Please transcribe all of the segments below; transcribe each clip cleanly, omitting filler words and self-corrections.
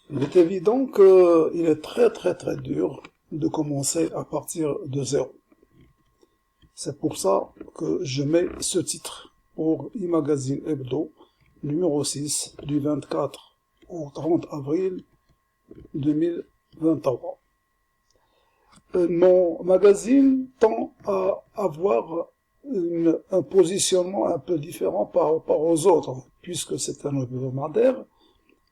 Il est évident qu'il est très dur de commencer à partir de zéro. C'est pour ça que je mets ce titre pour e-magazine hebdo numéro 6 du 24 au 30 avril 2023. Mon magazine tend à avoir un positionnement un peu différent par rapport aux autres, puisque c'est un hebdomadaire.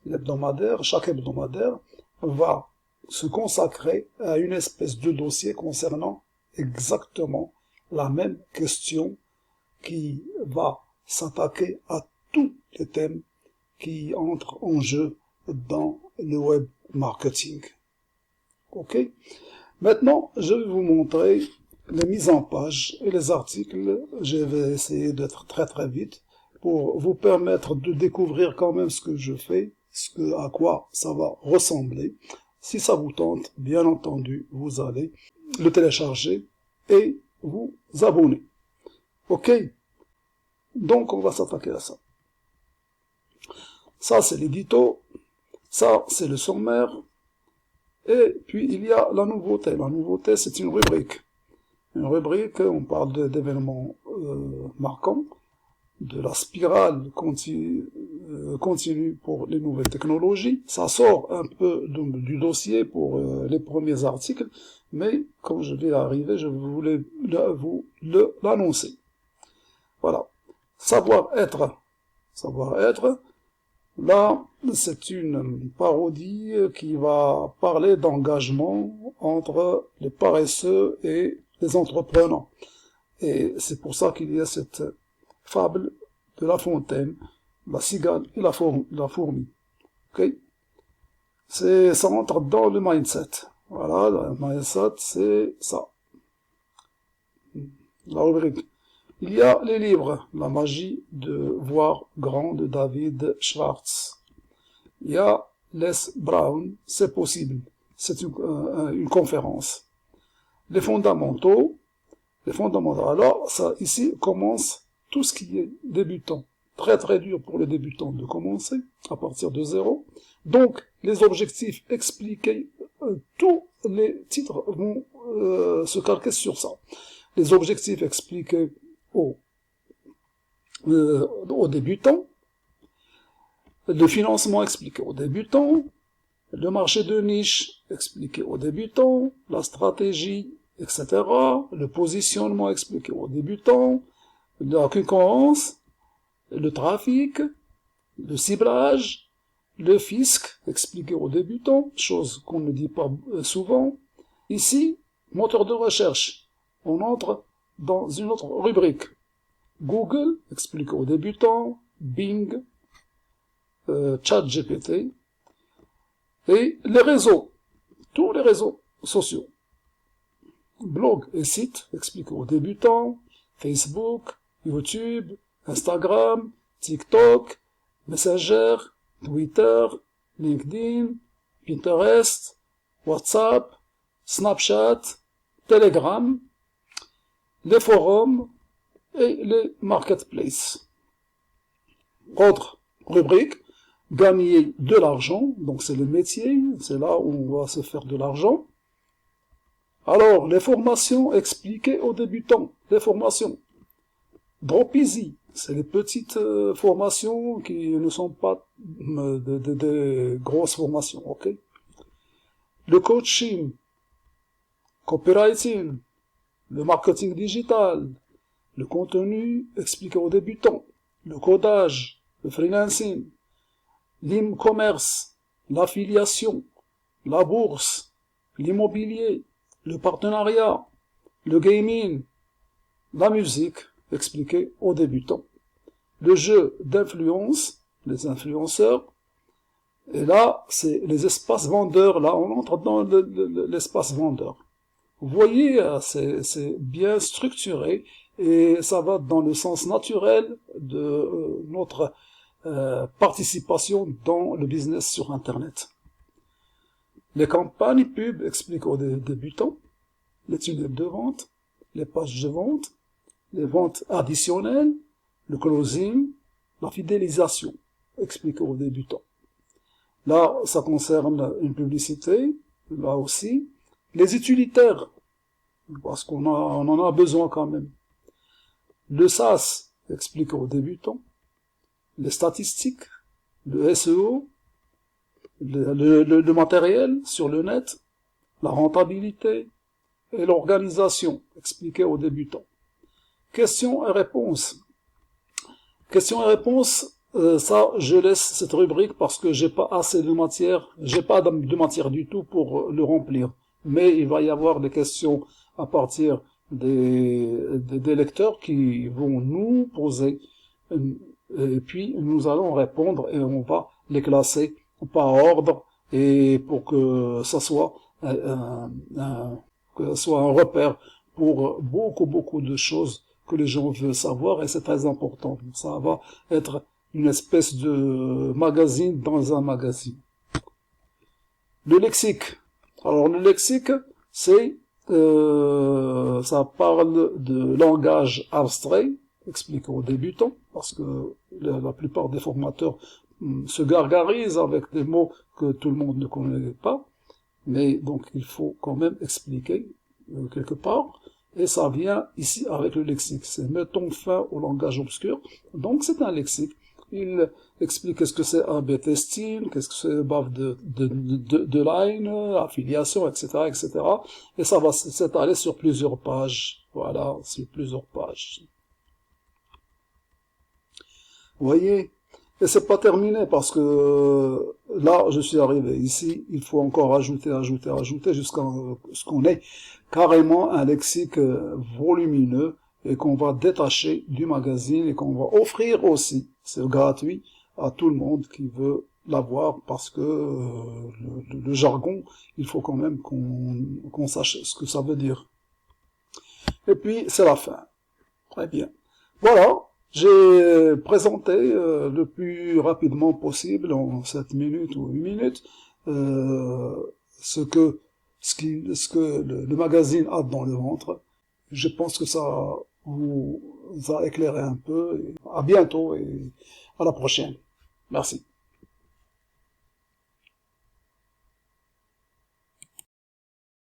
L'hebdomadaire, chaque hebdomadaire va se consacrer à une espèce de dossier concernant exactement la même question qui va s'attaquer à tous les thèmes qui entrent en jeu dans le web marketing. Ok? Maintenant, je vais vous montrer les mises en page et les articles. Je vais essayer d'être très vite pour vous permettre de découvrir quand même ce que je fais, à quoi ça va ressembler. Si ça vous tente, bien entendu, vous allez le télécharger et vous abonner. Ok? Donc, on va s'attaquer à ça. Ça, c'est l'édito. Ça, c'est le sommaire. Et puis, il y a la nouveauté. La nouveauté, c'est une rubrique. Une rubrique, on parle d'événements marquants, de la spirale continue pour les nouvelles technologies. Ça sort un peu du dossier pour les premiers articles, mais quand je vais arriver, je voulais vous l'annoncer. Voilà. Savoir-être. Savoir-être. Là, c'est une parodie qui va parler d'engagement entre les paresseux et les entrepreneurs. Et c'est pour ça qu'il y a cette fable de La Fontaine, la cigale et la fourmi. Okay? Ça entre dans le mindset. Voilà, le mindset, c'est ça. La rubrique. Il y a les livres, La magie de voir grand de David Schwartz. Il y a Les Brown, c'est possible. C'est une conférence. Les fondamentaux. Alors, ça, ici, commence tout ce qui est débutant. Très dur pour les débutants de commencer à partir de zéro. Donc, les objectifs expliqués, tous les titres vont se calquer sur ça. Les objectifs expliqués aux débutants, le financement expliqué aux débutants, le marché de niche expliqué aux débutants, la stratégie, etc., le positionnement expliqué aux débutants, la concurrence, le trafic, le ciblage, le fisc expliqué aux débutants, chose qu'on ne dit pas souvent. Ici, moteur de recherche, on entre dans une autre rubrique. Google expliqué aux débutants, Bing, ChatGPT, et les réseaux, tous les réseaux sociaux. Blog et sites expliqués aux débutants, Facebook, YouTube, Instagram, TikTok, Messenger, Twitter, LinkedIn, Pinterest, WhatsApp, Snapchat, Telegram, les forums et les marketplaces. Autre rubrique, gagner de l'argent, donc c'est le métier, c'est là où on va se faire de l'argent. Alors, les formations expliquées aux débutants, les formations. Drop Easy, c'est les petites formations qui ne sont pas de grosses formations, ok? Le coaching, copywriting, le marketing digital, le contenu expliqué aux débutants, le codage, le freelancing, l'e-commerce, l'affiliation, la bourse, l'immobilier, le partenariat, le gaming, la musique, expliqué aux débutants, le jeu d'influence, les influenceurs, et là, c'est les espaces vendeurs, là, on entre dans l'espace vendeur. Vous voyez, c'est bien structuré, et ça va dans le sens naturel de notre participation dans le business sur Internet. Les campagnes pub expliquent aux débutants, les tunnels de vente, les pages de vente, les ventes additionnelles, le closing, la fidélisation expliquée aux débutants. Là, ça concerne une publicité, là aussi. Les utilitaires, parce qu'on en a besoin quand même. Le SaaS, expliqué aux débutants. Les statistiques, le SEO, le matériel sur le net, la rentabilité et l'organisation, expliqué aux débutants. Questions et réponses. Questions et réponses, ça, je laisse cette rubrique parce que j'ai pas assez de matière, j'ai pas de matière du tout pour le remplir. Mais il va y avoir des questions à partir des lecteurs qui vont nous poser, et puis nous allons répondre et on va les classer par ordre et pour que ça soit que ce soit un repère pour beaucoup de choses que les gens veulent savoir et c'est très important. Ça va être une espèce de magazine dans un magazine. Le lexique. Alors le lexique, c'est ça parle de langage abstrait, expliqué aux débutants, parce que la plupart des formateurs se gargarisent avec des mots que tout le monde ne connaît pas, mais donc il faut quand même expliquer quelque part. Et ça vient ici avec le lexique. C'est mettons fin au langage obscur. Donc c'est un lexique. Il explique qu'est-ce que c'est A/B testing, qu'est-ce que c'est bave de line, affiliation, etc., etc. Et ça va s'étaler sur plusieurs pages. Voilà, sur plusieurs pages. Vous voyez? Et c'est pas terminé parce que là, je suis arrivé ici, il faut encore ajouter jusqu'à ce qu'on ait carrément un lexique volumineux et qu'on va détacher du magazine et qu'on va offrir aussi, c'est gratuit, à tout le monde qui veut l'avoir parce que le jargon, il faut quand même qu'on sache ce que ça veut dire. Et puis, c'est la fin. Très bien. Voilà. J'ai présenté le plus rapidement possible, en 7 minutes ou 8 minutes, ce que le magazine a dans le ventre. Je pense que ça vous a éclairé un peu. À bientôt et à la prochaine. Merci.